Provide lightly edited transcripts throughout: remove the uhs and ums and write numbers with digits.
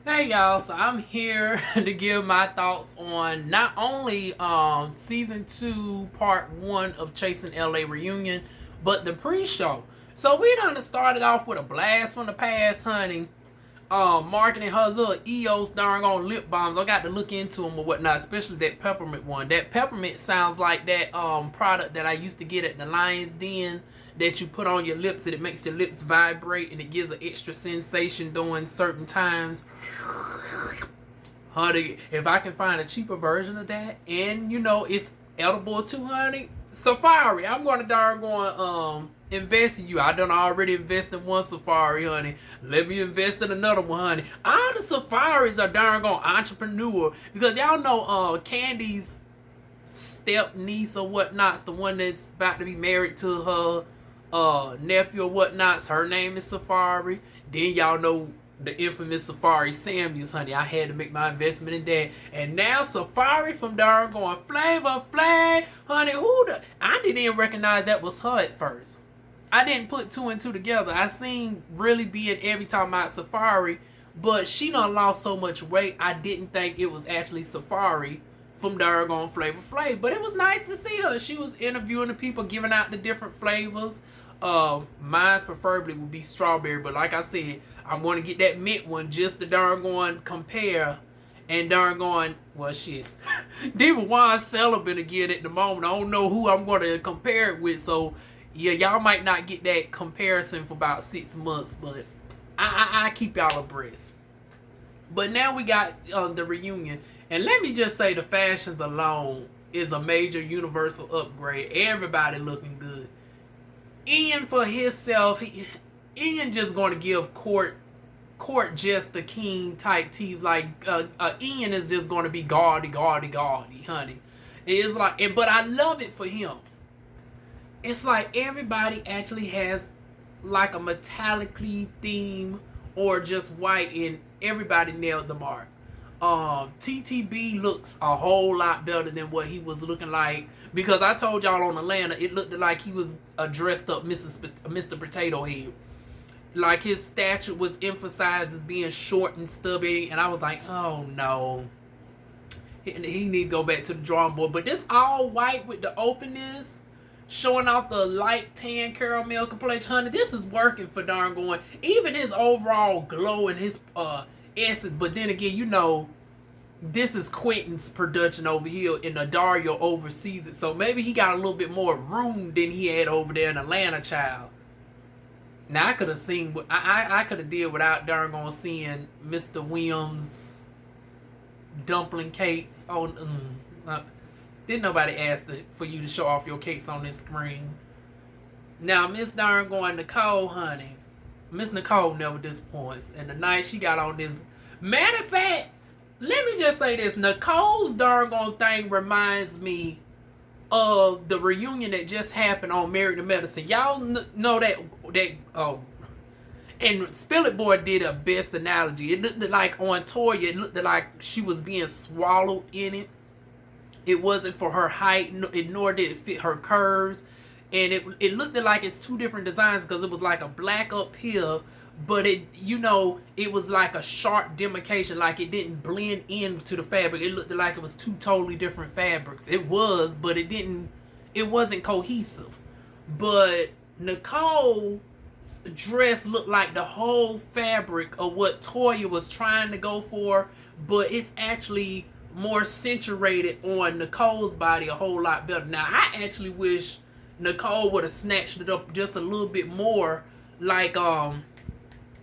Hey y'all, so I'm here to give my thoughts on not only season 2 part 1 of Chasing LA Reunion, but the pre-show. So we done started off with a blast from the past, honey. Marketing her little EOS darn on lip balms. I got to look into them or whatnot, especially that peppermint one. That peppermint sounds like that product that I used to get at the Lion's Den that you put on your lips and it makes your lips vibrate and it gives an extra sensation during certain times. Honey, if I can find a cheaper version of that and it's edible too, honey. Safari, I'm gonna darn going invest in you. I done already invest in one Safari, honey. Let me invest in another one, honey. All the Safaris are darn going entrepreneur because y'all know Candy's step niece or whatnot's the one that's about to be married to her nephew or whatnot's. Her name is Safari. Then y'all know the infamous Safari Samuels, honey. I had to make my investment in that. And now Safari from darn going Flavor Flav, honey. I didn't even recognize that was her at first. I didn't put two and two together. I seen really being every time about Safari, but she done lost so much weight. I didn't think it was actually Safari from Dargon Flavor Flav. But it was nice to see her. She was interviewing the people, giving out the different flavors. Mine's preferably would be strawberry, but like I said, I'm going to get that mint one just to darn compare and darn well shit. Diva Juan celibate again at the moment. I don't know who I'm going to compare it with, so yeah, y'all might not get that comparison for about 6 months, but I keep y'all abreast. But now we got the reunion, and let me just say the fashions alone is a major universal upgrade. Everybody looking good. Ian for himself, Ian just going to give Court just the king type tease. Like Ian is just going to be gaudy, honey. It's like, but I love it for him. It's like everybody actually has like a metallically theme or just white, and everybody nailed the mark. TTB looks a whole lot better than what he was looking like, because I told y'all on Atlanta it looked like he was a dressed up Mr. Potato Head. Like his stature was emphasized as being short and stubby, and I was like, oh no, he need to go back to the drawing board. But this all white with the openness, showing off the light tan caramel complexion, honey, this is working for darn going. Even his overall glow and his essence. But then again, this is Quentin's production over here, and Dario oversees it. So maybe he got a little bit more room than he had over there in Atlanta, child. Now I could have seen, I could have did without darn going seeing Mr. Williams dumpling cakes on. Didn't nobody ask for you to show off your cakes on this screen. Now Miss darn going Nicole, honey. Miss Nicole never disappoints. And the night she got on this, matter of fact, let me just say this: Nicole's darn thing reminds me of the reunion that just happened on Married to Medicine. Y'all know that and Spill It Boy did a best analogy. It looked like on Toya, it looked like she was being swallowed in it. It wasn't for her height, nor did it fit her curves. And it looked like it's two different designs, because it was like a black up here, but it was like a sharp demarcation, like it didn't blend into the fabric. It looked like it was two totally different fabrics. It was, but it wasn't cohesive. But Nicole's dress looked like the whole fabric of what Toya was trying to go for, but it's actually more saturated on Nicole's body a whole lot better. Now, I actually wish Nicole would have snatched it up just a little bit more, like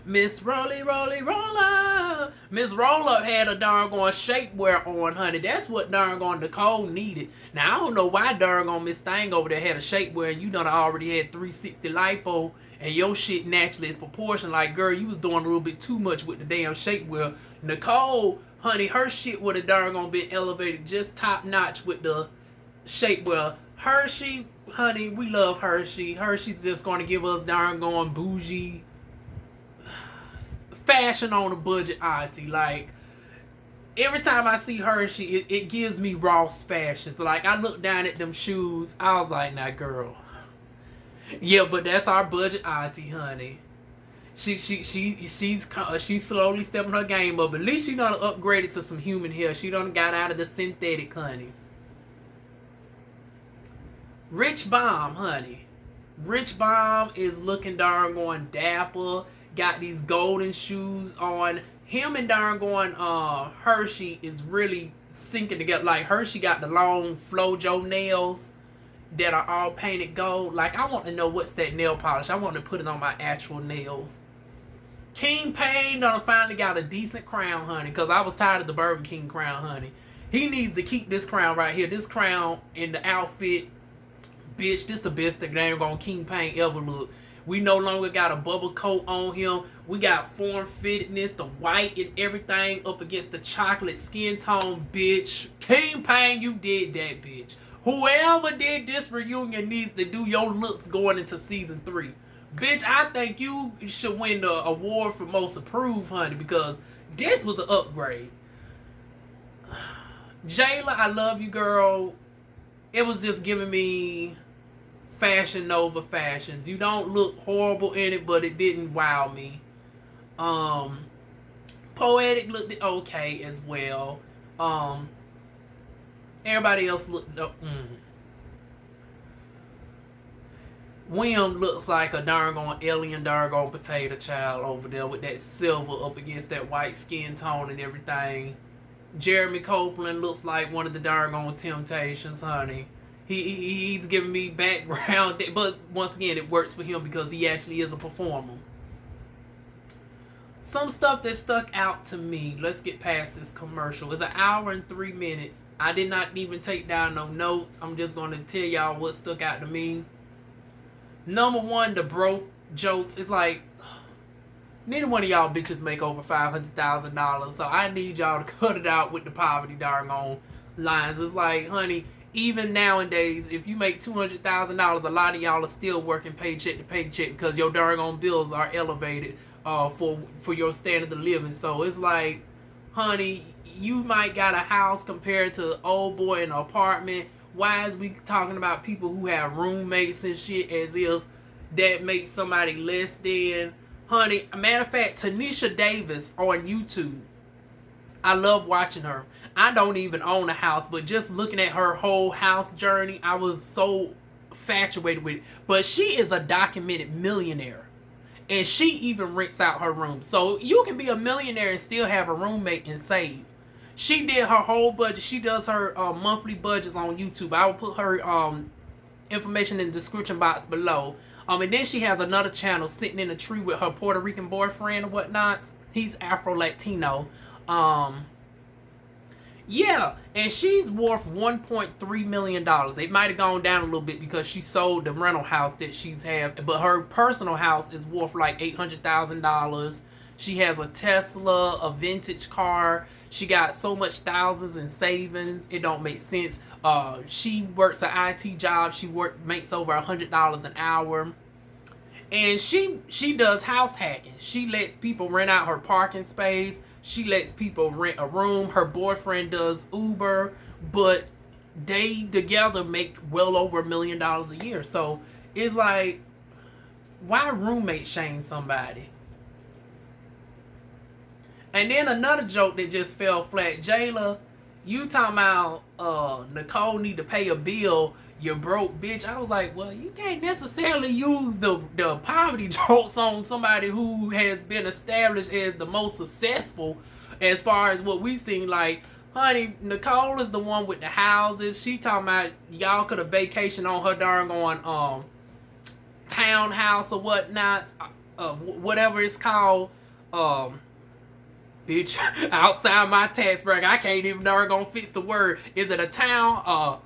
Miss Rolly Roller. Miss Roll Up had a darn shapewear on, honey. That's what darn Nicole needed. Now I don't know why darn Miss Thang over there had a shapewear, and you done already had 360 lipo, and your shit naturally is proportioned. Like, girl, you was doing a little bit too much with the damn shapewear. Nicole, honey, her shit would have darn been elevated just top notch with the shapewear. Hershey, honey, we love Hershey. Hershey's just going to give us darn bougie fashion on a budget auntie. Like, every time I see Hershey, it gives me Ross fashions. Like, I look down at them shoes, I was like, nah, girl. Yeah, but that's our budget auntie, honey. She's slowly stepping her game up. At least she done upgraded to some human hair. She done got out of the synthetic, honey. RichBomb, honey. RichBomb is looking darn going dapper. Got these golden shoes on. Him and darn going Hershey is really syncing together. Like Hershey got the long Flojo nails that are all painted gold. Like I want to know what's that nail polish. I want to put it on my actual nails. King Payne done finally got a decent crown, honey, because I was tired of the Burger King crown, honey. He needs to keep this crown right here. This crown in the outfit, bitch, this the best that damn gonna King Payne ever look. We no longer got a bubble coat on him. We got form-fittedness, the white and everything up against the chocolate skin tone, bitch. King Payne, you did that, bitch. Whoever did this reunion needs to do your looks going into season 3. Bitch, I think you should win the award for most approved, honey, because this was an upgrade. Jayla, I love you, girl. It was just giving me Fashion Nova fashions. You don't look horrible in it, but it didn't wow me. Poetic looked okay as well. Everybody else looked William looks like a darn alien darn potato child over there with that silver up against that white skin tone and everything. Jeremy Copeland looks like one of the darn Temptations, honey. He's giving me background, but once again, it works for him because he actually is a performer. Some stuff that stuck out to me. Let's get past this commercial. It's an hour and 3 minutes. I did not even take down no notes. I'm just going to tell y'all what stuck out to me. Number one, the broke jokes. It's like, neither one of y'all bitches make over $500,000. So I need y'all to cut it out with the poverty darn lines. It's like, honey, even nowadays, if you make $200,000, a lot of y'all are still working paycheck to paycheck because your darn bills are elevated for your standard of living. So it's like, honey, you might got a house compared to old boy in an apartment. Why is we talking about people who have roommates and shit as if that makes somebody less than? Honey, matter of fact, Tanisha Davis on YouTube, I love watching her. I don't even own a house, but just looking at her whole house journey, I was so infatuated with it. But she is a documented millionaire. And she even rents out her room. So you can be a millionaire and still have a roommate and save. She did her whole budget. She does her monthly budgets on YouTube. I will put her information in the description box below. And then she has another channel sitting in a tree with her Puerto Rican boyfriend and whatnot. He's Afro-Latino. Yeah, and she's worth $1.3 million. It might have gone down a little bit because she sold the rental house that she's had, but her personal house is worth like $800,000. She has a Tesla, a vintage car. She got so much thousands in savings. It don't make sense. She works an IT job. She makes over $100 an hour. And she does house hacking. She lets people rent out her parking space. She lets people rent a room. Her boyfriend does Uber. But they together make well over $1 million a year. So it's like, why roommate shame somebody? And then another joke that just fell flat. Jayla, you talking about Nicole need to pay a bill. You're broke, bitch. I was like, well, you can't necessarily use the poverty jokes on somebody who has been established as the most successful as far as what we've seen. Like, honey, Nicole is the one with the houses. She talking about y'all could have vacation on her darn townhouse or whatnot. Whatever it's called. Bitch, outside my tax bracket, I can't even darn fix the word. Is it a town?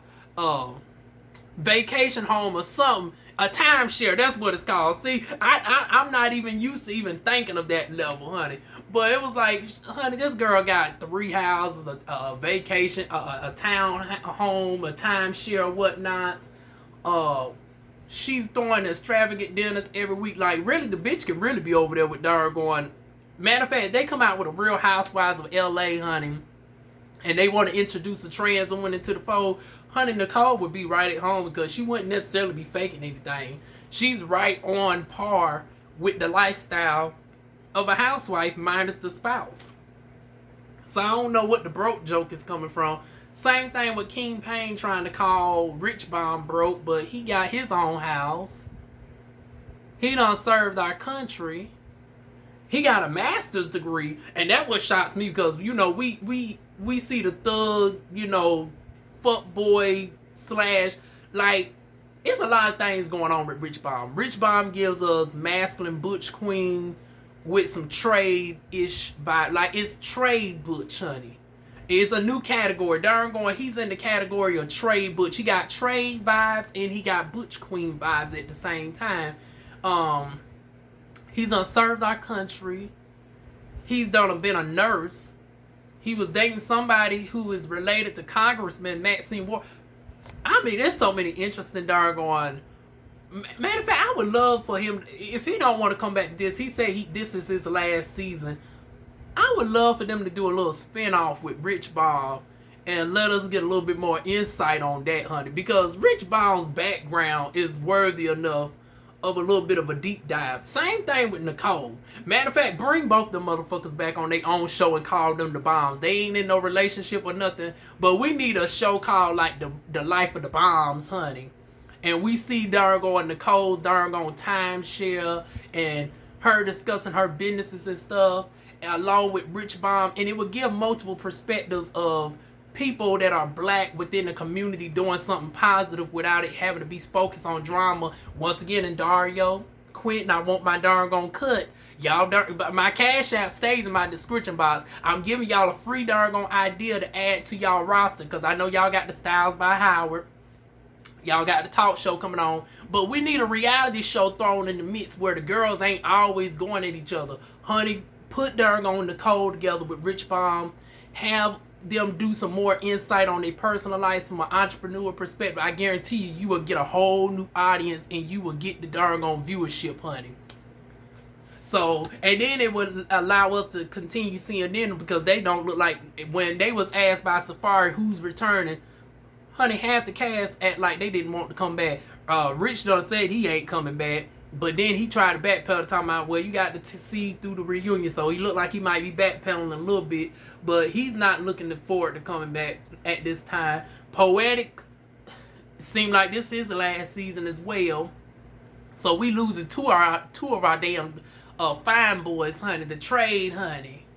Vacation home or something? A timeshare, that's what it's called. See, I'm not even used to even thinking of that level, honey. But it was like, honey, this girl got 3 houses, a vacation, a town home, a timeshare, whatnot. She's throwing extravagant dinners every week. Like, really, the bitch can really be over there with darn. Matter of fact, they come out with a Real Housewives of LA, honey, and they want to introduce a trans woman into the fold. Honey, Nicole would be right at home because she wouldn't necessarily be faking anything. She's right on par with the lifestyle of a housewife minus the spouse. So I don't know what the broke joke is coming from. Same thing with King Payne trying to call RichBomb broke, but he got his own house. He done served our country. He got a master's degree, and that what shocks me because, you know, we see the thug, you know, fuck boy slash, like, it's a lot of things going on with RichBomb. RichBomb gives us masculine butch queen with some trade-ish vibe. Like, it's trade butch, honey. It's a new category. Darn going, he's in the category of trade butch. He got trade vibes and he got butch queen vibes at the same time. He's done served our country. He's been a nurse. He was dating somebody who is related to Congressman Maxine Ward. I mean, there's so many interesting darn. Matter of fact, I would love for him, if he don't want to come back to this, he said this is his last season. I would love for them to do a little spin-off with RichBomb and let us get a little bit more insight on that, honey. Because RichBomb's background is worthy enough of a little bit of a deep dive. Same thing with Nicole. Matter of fact, bring both the motherfuckers back on their own show and call them the Bombs. They ain't in no relationship or nothing, but we need a show called like the Life of the Bombs, honey. And we see darn Nicole's darn timeshare and her discussing her businesses and stuff, along with RichBomb, and it would give multiple perspectives of people that are black within the community doing something positive without it having to be focused on drama. Once again, in Dario, Quentin, I want my darn cut. Y'all, my cash app stays in my description box. I'm giving y'all a free darn idea to add to y'all roster because I know y'all got the Styles by Howard. Y'all got the talk show coming on. But we need a reality show thrown in the midst where the girls ain't always going at each other. Honey, put darn Nicole together with RichBomb. Have them do some more insight on their personal lives from an entrepreneur perspective. I guarantee you will get a whole new audience and you will get the darn viewership, honey. So, and then it would allow us to continue seeing them because they don't look like, when they was asked by Safari who's returning, honey, half the cast act like they didn't want to come back. Rich done said he ain't coming back. But then he tried to backpedal, talking about, well, you got to see through the reunion. So he looked like he might be backpedaling a little bit. But he's not looking forward to coming back at this time. Poetic, seemed like this is the last season as well. So we losing two of our damn fine boys, honey. The trade, honey.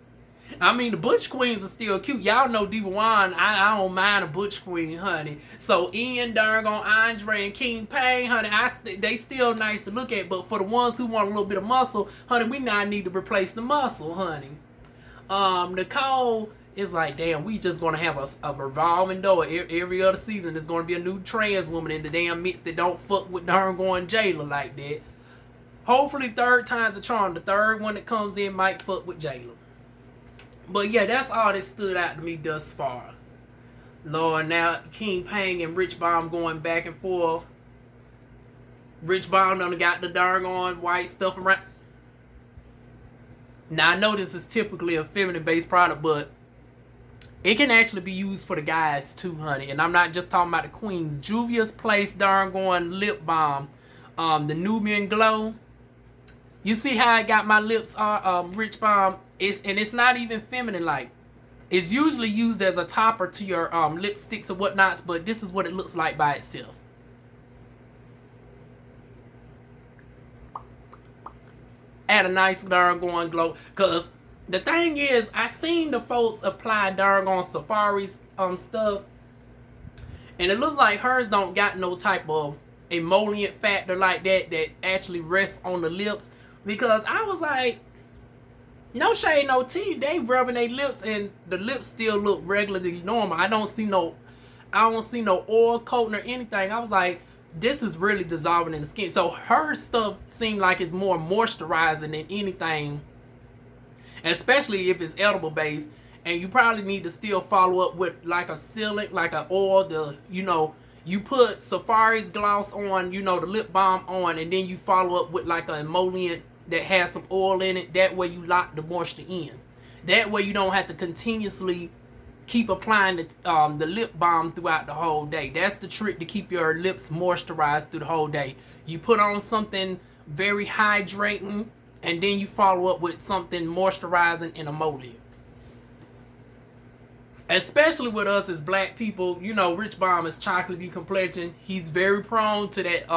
I mean, the Butch Queens are still cute. Y'all know Pt1, I don't mind a Butch Queen, honey. So Ian, Andre, and King Payne, honey, they still nice to look at. But for the ones who want a little bit of muscle, honey, we now need to replace the muscle, honey. Nicole is like, damn, we just going to have a revolving door. Every other season there's going to be a new trans woman in the damn mix that don't fuck with Jayla like that. Hopefully third time's a charm. The third one that comes in might fuck with Jayla. But yeah, that's all that stood out to me thus far. Lord, now King Payne and RichBomb going back and forth. RichBomb done got the darn white stuff around. Now I know this is typically a feminine-based product, but it can actually be used for the guys too, honey. And I'm not just talking about the queens. Juvia's Place darn lip balm, the Nubian Glow. You see how I got my lips RichBomb? It's not even feminine like. It's usually used as a topper to your lipsticks or whatnots, but this is what it looks like by itself. Add a nice darn glow. Cause the thing is, I seen the folks apply darn Safari's stuff, and it looks like hers don't got no type of emollient factor like that actually rests on the lips. Because I was like, no shade, no tea. They rubbing their lips and the lips still look regularly normal. I don't see no oil coating or anything. I was like, this is really dissolving in the skin. So her stuff seemed like it's more moisturizing than anything, especially if it's edible based. And you probably need to still follow up with like a sealant, like an oil. You put Safari's gloss on, the lip balm on, and then you follow up with like an emollient that has some oil in it. That way you lock the moisture in. That way you don't have to continuously keep applying the lip balm throughout the whole day. That's the trick to keep your lips moisturized through the whole day. You put on something very hydrating, and then you follow up with something moisturizing and emollient. Especially with us as black people, you know, RichBomb is chocolatey complexion. He's very prone to that,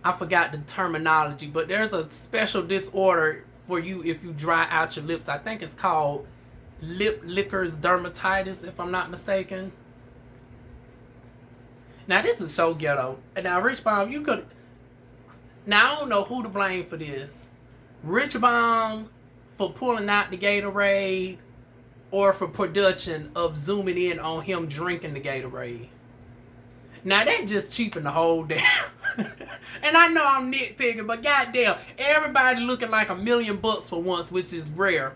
I forgot the terminology, but there's a special disorder for you if you dry out your lips. I think it's called lip lickers dermatitis, if I'm not mistaken. Now, this is so ghetto. And now, RichBomb, you could... Now, I don't know who to blame for this. RichBomb for pulling out the Gatorade, or for production of zooming in on him drinking the Gatorade. Now, that just cheapened the whole damn. And I know I'm nitpicking, but goddamn, everybody looking like $1 million for once, which is rare.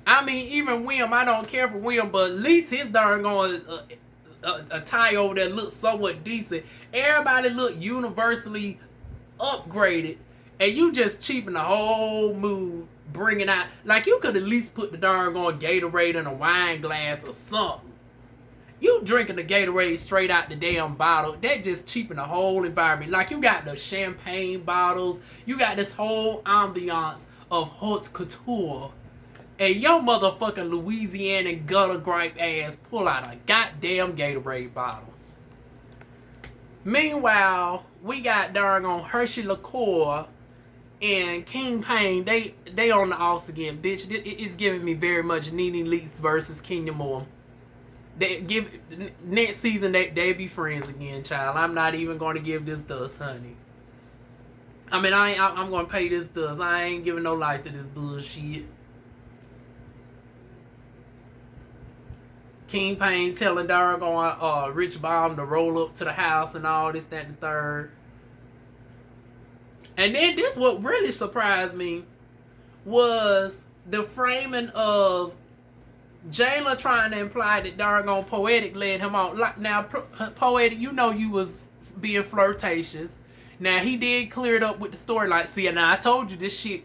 I mean, even William, I don't care for William, but at least his darn going a tie over there looks somewhat decent. Everybody look universally upgraded, and you just cheapen the whole mood, bringing out, like, you could at least put the darn on Gatorade in a wine glass or something. You drinking the Gatorade straight out the damn bottle, that just cheapen the whole environment. Like, you got the champagne bottles, you got this whole ambiance of haute couture, and your motherfucking Louisiana gutter gripe ass pull out a goddamn Gatorade bottle. Meanwhile, we got darn on Hershey Liqueur and King Payne. They on the offs again, bitch. It's giving me very much Nene Leakes versus Kenya Moore. They give next season they be friends again, child. I'm not even going to give this dust, honey. I mean, I'm going to pay this dust. I ain't giving no life to this bullshit. King Payne telling Dargon RichBomb to roll up to the house and all this, that, and the third. And then this, what really surprised me was the framing of Jayla trying to imply that Dargon Poetic led him on. Like, now, Poetic, you know you was being flirtatious. Now, he did clear it up with the story. Like, see, now I told you this shit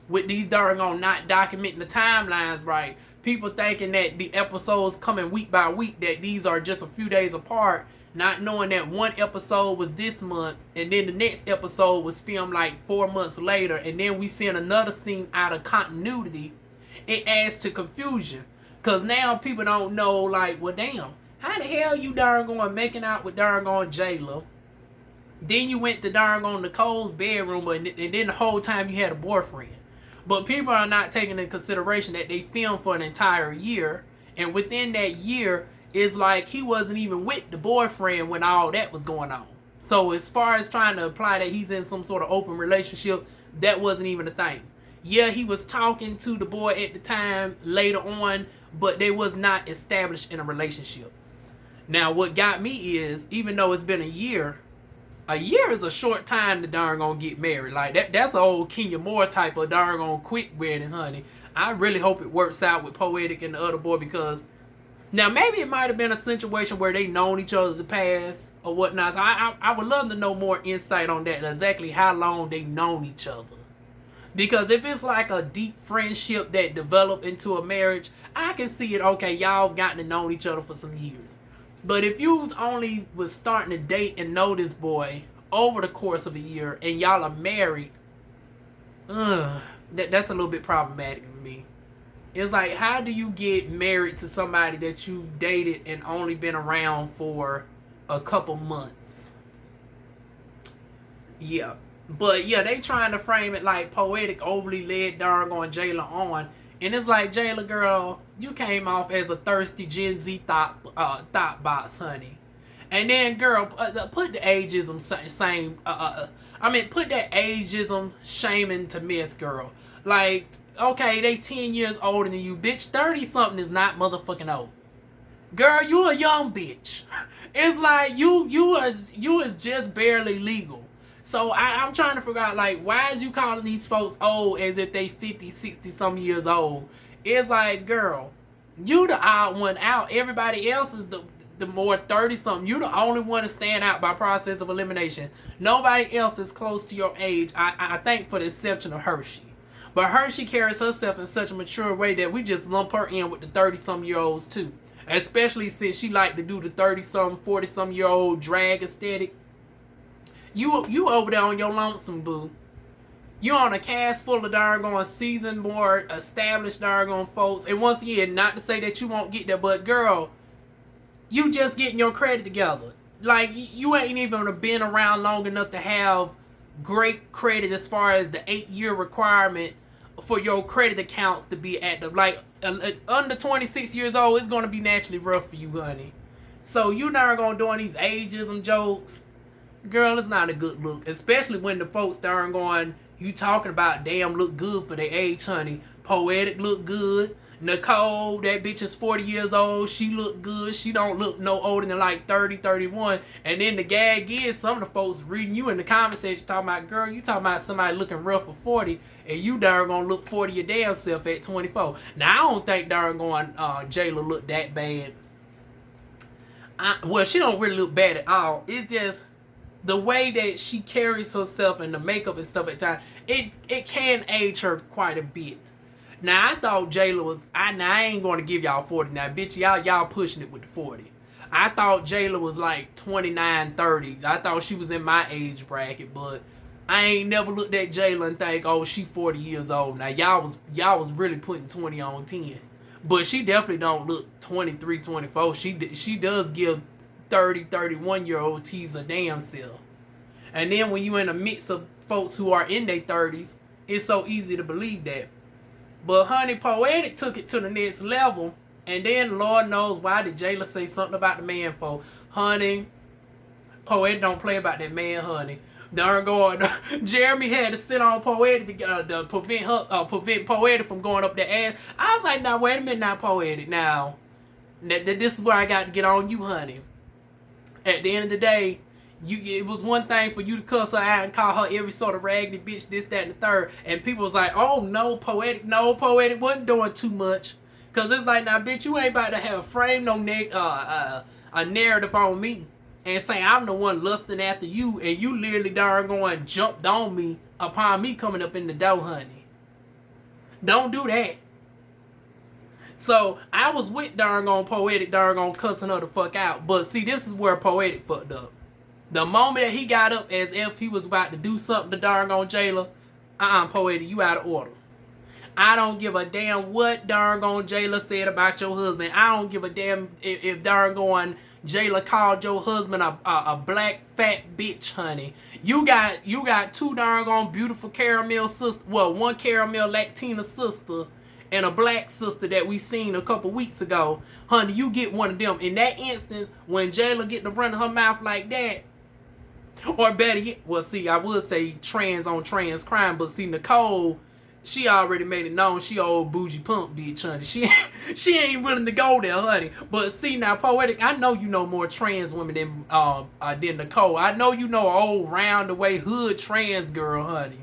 with these Dargon not documenting the timelines right. People thinking that the episodes coming week by week, that these are just a few days apart, not knowing that one episode was this month, and then the next episode was filmed like 4 months later, and then we seen another scene out of continuity. It adds to confusion. Because now people don't know, like, well, damn, how the hell you darn making out with darn Jayla? Then you went to darn Nicole's bedroom, and then the whole time you had a boyfriend. But people are not taking into consideration that they filmed for an entire year. And within that year, it's like he wasn't even with the boyfriend when all that was going on. So as far as trying to apply that he's in some sort of open relationship, that wasn't even a thing. Yeah, he was talking to the boy at the time later on, but they was not established in a relationship. Now, what got me is, even though it's been a year is a short time to darn gonna get married. Like, that's an old Kenya Moore type of darn gonna quick wedding, honey. I really hope it works out with Poetic and the other boy, because now maybe it might have been a situation where they known each other in the past or whatnot. So I would love to know more insight on that, exactly how long they known each other. Because if it's like a deep friendship that developed into a marriage, I can see it, okay, y'all have gotten to know each other for some years. But if you only was starting to date and know this boy over the course of a year and y'all are married, that's a little bit problematic for me. It's like, how do you get married to somebody that you've dated and only been around for a couple months? Yeah. But yeah, they trying to frame it like Poetic overly led Dargon Jayla on. And it's like, Jayla girl, you came off as a thirsty Gen Z thought box, honey. And then, girl, put the ageism same. Put that ageism shaming to miss, girl. Like, okay, they 10 years older than you, bitch. 30 something is not motherfucking old. Girl, you a young bitch. It's like you is just barely legal. So I'm trying to figure out, like, why is you calling these folks old as if they 50, 60 some years old? It's like, girl, you the odd one out. Everybody else is the more 30 something. You the only one to stand out by process of elimination. Nobody else is close to your age, I think, for the exception of Hershey. But Hershey carries herself in such a mature way that we just lump her in with the 30-some year olds too. Especially since she like to do the 30-some, 40-some year old drag aesthetic. You over there on your lonesome, boo. You on a cast full of darn seasoned, more established darn folks. And once again, not to say that you won't get there, but girl, you just getting your credit together. Like, you ain't even been around long enough to have great credit as far as the 8-year requirement for your credit accounts to be active. Like, under 26 years old, it's going to be naturally rough for you, honey. So you not going to doing these ageism jokes. Girl, it's not a good look. Especially when the folks darn going, you talking about damn look good for their age, honey. Poetic look good. Nicole, that bitch is 40 years old. She look good. She don't look no older than like 30, 31. And then the gag is some of the folks reading you in the comment section talking about, girl, you talking about somebody looking rough for 40 and you darn gonna look 40 your damn self at 24. Now, I don't think darn going Jayla look that bad. Well, she don't really look bad at all. It's just the way that she carries herself and the makeup and stuff at times, it can age her quite a bit. Now, I thought Jayla was... I ain't going to give y'all 40 now. Bitch, y'all pushing it with the 40. I thought Jayla was like 29, 30. I thought she was in my age bracket, but I ain't never looked at Jayla and think, oh, she 40 years old. Now, y'all was really putting 20 on 10. But she definitely don't look 23, 24. She does give 30, 31-year-old tease a damn self. And then when you in the midst of folks who are in their 30s, it's so easy to believe that. But honey, Poetic took it to the next level. And then Lord knows why did Jayla say something about the man for. Honey, Poetic don't play about that man, honey. Darn going, Jeremy had to sit on Poetic to prevent Poetic from going up the ass. I was like, now wait a minute, now Poetic. Now, this is where I got to get on you, honey. At the end of the day, it was one thing for you to cuss her out and call her every sort of raggedy bitch, this, that, and the third. And people was like, oh, no, Poetic wasn't doing too much. Because it's like, now, bitch, you ain't about to have frame no a narrative on me and say I'm the one lusting after you and you literally darn going jumped on me upon me coming up in the door, honey. Don't do that. So, I was with darn Poetic cussing her the fuck out. But see, this is where Poetic fucked up. The moment that he got up as if he was about to do something to darn Jayla, Poetic, you out of order. I don't give a damn what darn Jayla said about your husband. I don't give a damn if darn Jayla called your husband a black fat bitch, honey. You got two darn beautiful caramel sisters. Well, one caramel Latina sister and a black sister that we seen a couple weeks ago. Honey, you get one of them. In that instance, when Jayla get to run her mouth like that, or better yet, well, see, I would say trans on trans crime, but see, Nicole, she already made it known she old bougie pump bitch, honey. She ain't willing to go there, honey. But see, now, Poetic, I know you know more trans women than Nicole. I know you know an old round-the-way hood trans girl, honey.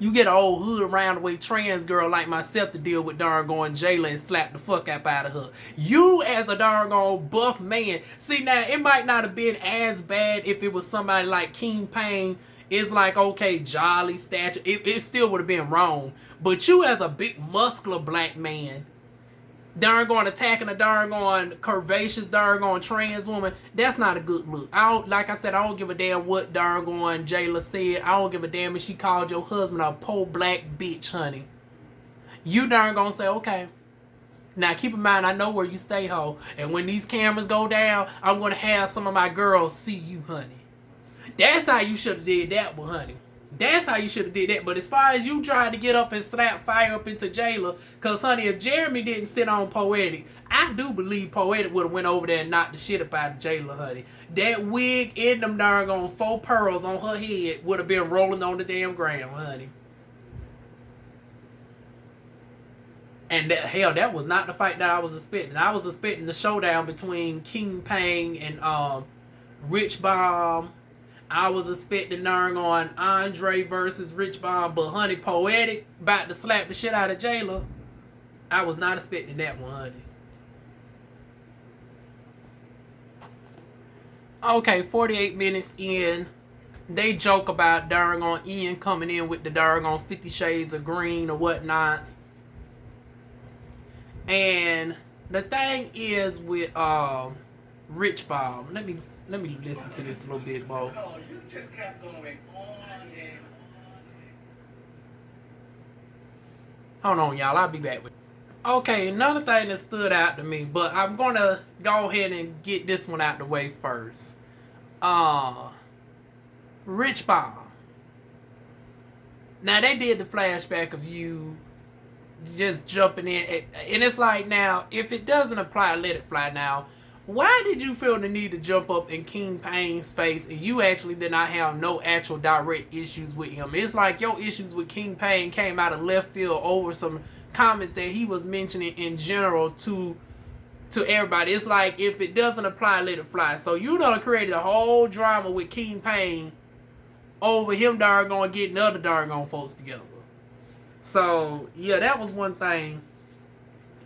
You get an old hood round-the-way trans girl like myself to deal with darn Jayla and slap the fuck up out of her. You as a darn buff man. See, now, it might not have been as bad if it was somebody like King Payne. It's like, okay, jolly stature. It still would have been wrong. But you as a big muscular black man, attacking a curvaceous trans woman, that's not a good look. Like I said, I don't give a damn what Jayla said. I don't give a damn if she called your husband a poor black bitch, honey. You say, okay. Now keep in mind, I know where you stay, ho. And when these cameras go down, I'm gonna have some of my girls see you, honey. That's how you should have did that one, honey. That's how you should have did that. But as far as you tried to get up and slap fire up into Jayla, because, honey, if Jeremy didn't sit on Poetic, I do believe Poetic would have went over there and knocked the shit up out of Jayla, honey. That wig and them darn 4 pearls on her head would have been rolling on the damn ground, honey. And that was not the fight that I was expecting. I was expecting the showdown between King Payne and RichBomb. I was expecting on Andre versus RichBomb, but honey, Poetic about to slap the shit out of Jayla. I was not expecting that one, honey. Okay, 48 minutes in, they joke about Ian coming in with the 50 Shades of Green or whatnot. And the thing is with RichBomb, let me listen to this a little bit more. just kept going on and hold on, y'all. I'll be back with you. Okay, another thing that stood out to me, but I'm gonna go ahead and get this one out the way first. RichBomb. Now they did the flashback of you just jumping in, and it's like, now if it doesn't apply, let it fly. Now, why did you feel the need to jump up in King Pain's face and you actually did not have no actual direct issues with him? It's like your issues with King Pain came out of left field over some comments that he was mentioning in general to everybody. It's like, if it doesn't apply, let it fly. So you done created a whole drama with King Pain over him doggone getting other doggone folks together. So yeah, that was one thing.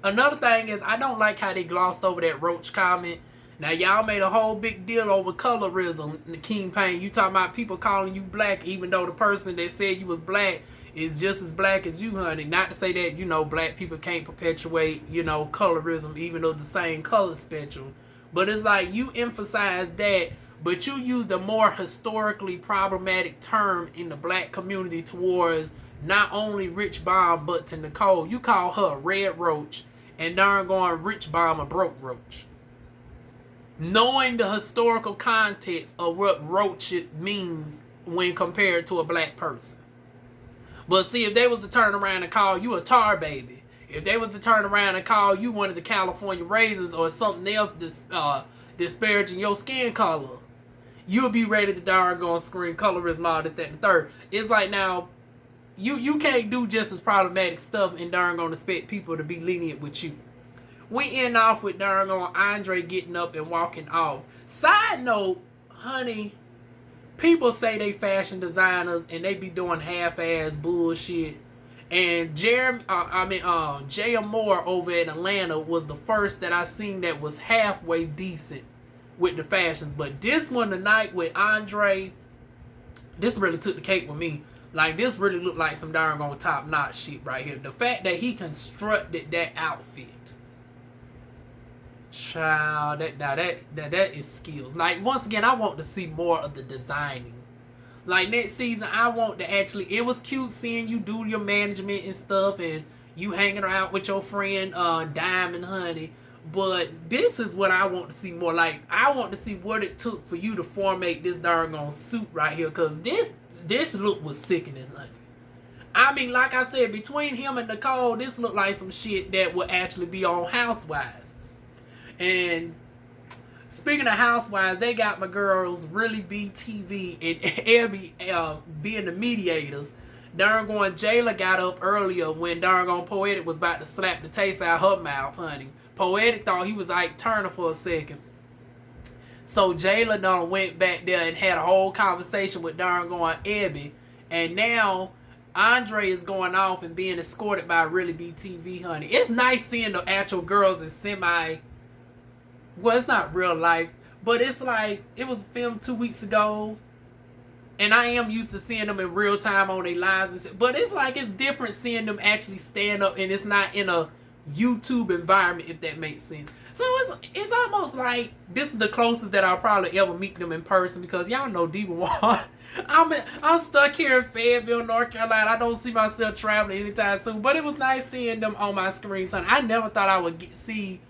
Another thing is, I don't like how they glossed over that Roach comment. Now, y'all made a whole big deal over colorism in the King Pain. You talking about people calling you black, even though the person that said you was black is just as black as you, honey. Not to say that, you know, black people can't perpetuate, you know, colorism, even though the same color spectrum. But it's like, you emphasize that, but you used a more historically problematic term in the black community towards not only RichBomb, but to Nicole. You call her a red roach, and darn going RichBomb a broke roach. Knowing the historical context of what roach means when compared to a black person. But see, if they was to turn around and call you a tar baby, if they was to turn around and call you one of the California raisins or something else disparaging your skin color, you'll be ready to darn go and scream colorism, all this, that, and the third. It's like, now, you can't do just as problematic stuff and darn gonna expect people to be lenient with you. We end off with darn on Andre getting up and walking off. Side note, honey, people say they fashion designers and they be doing half-ass bullshit. And Jay Moore over in Atlanta was the first that I seen that was halfway decent with the fashions. But this one tonight with Andre, this really took the cake with me. Like, this really looked like some darn on top-notch shit right here. The fact that he constructed that outfit, child, that is skills. Like, once again, I want to see more of the designing. Like, next season, I want to actually, it was cute seeing you do your management and stuff, and you hanging out with your friend Diamond, honey. But this is what I want to see more. Like, I want to see what it took for you to formate this darn suit right here, because this look was sickening, honey. I mean, like I said, between him and Nicole, this looked like some shit that would actually be on Housewives. And speaking of Housewives, they got my girls Really BTV and Abby being the mediators. Darn going, Jayla got up earlier when darn going Poetic was about to slap the taste out of her mouth, honey. Poetic thought he was Ike Turner for a second. So Jayla done went back there and had a whole conversation with darn going Abby. And now Andre is going off and being escorted by Really BTV, honey. It's nice seeing the actual girls in semi, well, it's not real life, but it's like, it was filmed 2 weeks ago. And I am used to seeing them in real time on their lives. But it's like, it's different seeing them actually stand up and it's not in a YouTube environment, if that makes sense. So it's almost like this is the closest that I'll probably ever meet them in person, because y'all know Pt1. I'm stuck here in Fayetteville, North Carolina. I don't see myself traveling anytime soon. But it was nice seeing them on my screen, son. I never thought I would see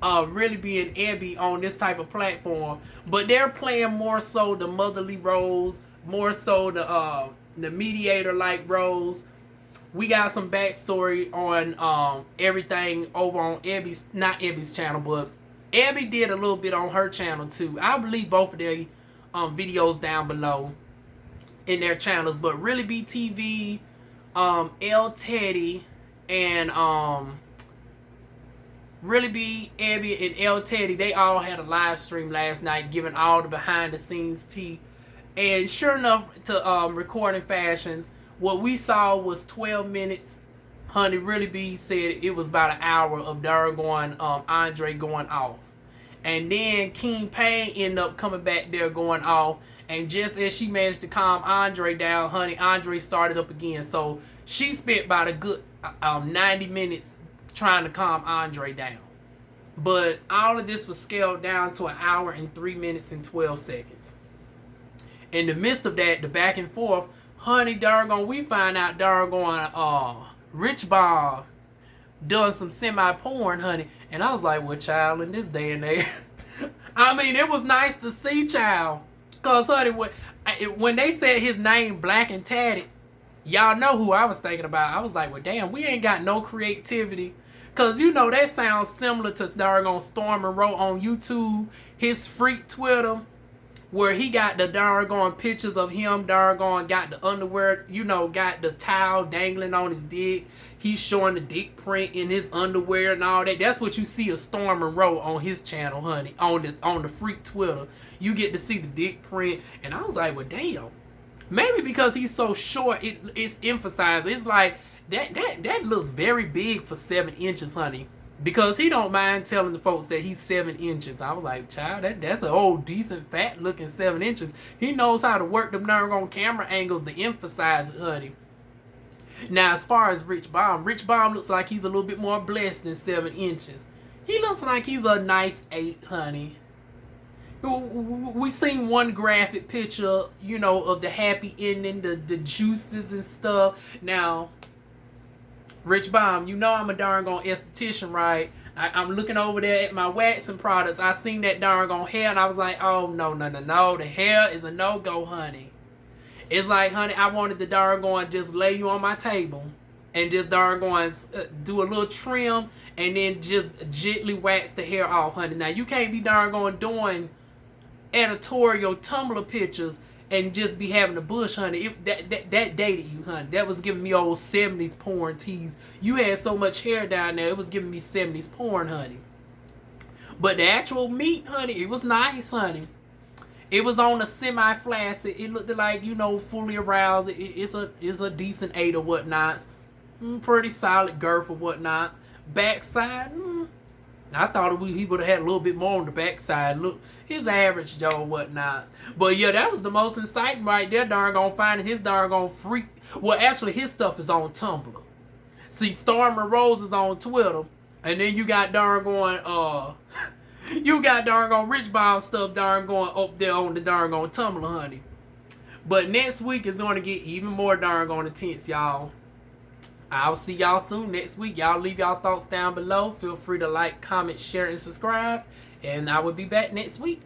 Really being Abby on this type of platform. But they're playing more so the motherly roles, more so the mediator-like roles. We got some backstory on everything over on Abby's, not Abby's channel, but Abby did a little bit on her channel too. I'll leave both of their videos down below in their channels. But Really BTV, L Teddy, and Really B, Abby, and L Teddy, they all had a live stream last night giving all the behind the scenes tea. And sure enough, to Recording Fashions, what we saw was 12 minutes. Honey, Really B said it was about an hour of darn Andre going off. And then King Pain ended up coming back there going off. And just as she managed to calm Andre down, honey, Andre started up again. So she spent about a good 90 minutes trying to calm Andre down. But all of this was scaled down to an hour and 3 minutes and 12 seconds. In the midst of that, the back and forth, honey, doggone, we find out doggone RichBomb doing some semi-porn, honey. And I was like, well, child, in this day and age, I mean, it was nice to see, child. Because, honey, when they said his name, Black and Tatted, y'all know who I was thinking about. I was like, well, damn, we ain't got no creativity. Because, you know, that sounds similar to doggone Storm and Row on YouTube, his freak Twitter, where he got the doggone pictures of him, doggone, got the underwear, you know, got the towel dangling on his dick. He's showing the dick print in his underwear and all that. That's what you see of Storm and Row on his channel, honey, on the freak Twitter. You get to see the dick print. And I was like, well, damn. Maybe because he's so short, it's emphasized. It's like, that looks very big for 7 inches, honey. Because he don't mind telling the folks that he's 7 inches. I was like, child, that's an old, decent, fat-looking 7 inches. He knows how to work them doggone camera angles to emphasize it, honey. Now, as far as RichBomb looks like he's a little bit more blessed than 7 inches. He looks like he's a nice 8, honey. We seen one graphic picture, you know, of the happy ending, the juices and stuff. Now, RichBomb, you know I'm a doggone esthetician, right? I'm looking over there at my waxing products. I seen that doggone hair, and I was like, oh, no. The hair is a no-go, honey. It's like, honey, I wanted to doggone just lay you on my table and just doggone do a little trim and then just gently wax the hair off, honey. Now, you can't be doggone doing editorial Tumblr pictures and just be having a bush, honey. That dated you, honey. That was giving me old 70s porn tease. You had so much hair down there, it was giving me 70s porn, honey. But the actual meat, honey, it was nice, honey. It was on a semi-flaccid. It looked like, you know, fully aroused. It's a decent 8 or whatnots. Pretty solid girth or whatnots. Backside, I thought he would have had a little bit more on the backside. Look, his average Joe or whatnot. But yeah, that was the most exciting right there, doggone, finding his doggone freak. Well, actually, his stuff is on Tumblr. See, Storm and Rose is on Twitter. And then you got doggone, RichBomb stuff doggone up there on the doggone Tumblr, honey. But next week is going to get even more doggone intense, y'all. I'll see y'all soon next week. Y'all leave y'all thoughts down below. Feel free to like, comment, share, and subscribe. And I will be back next week.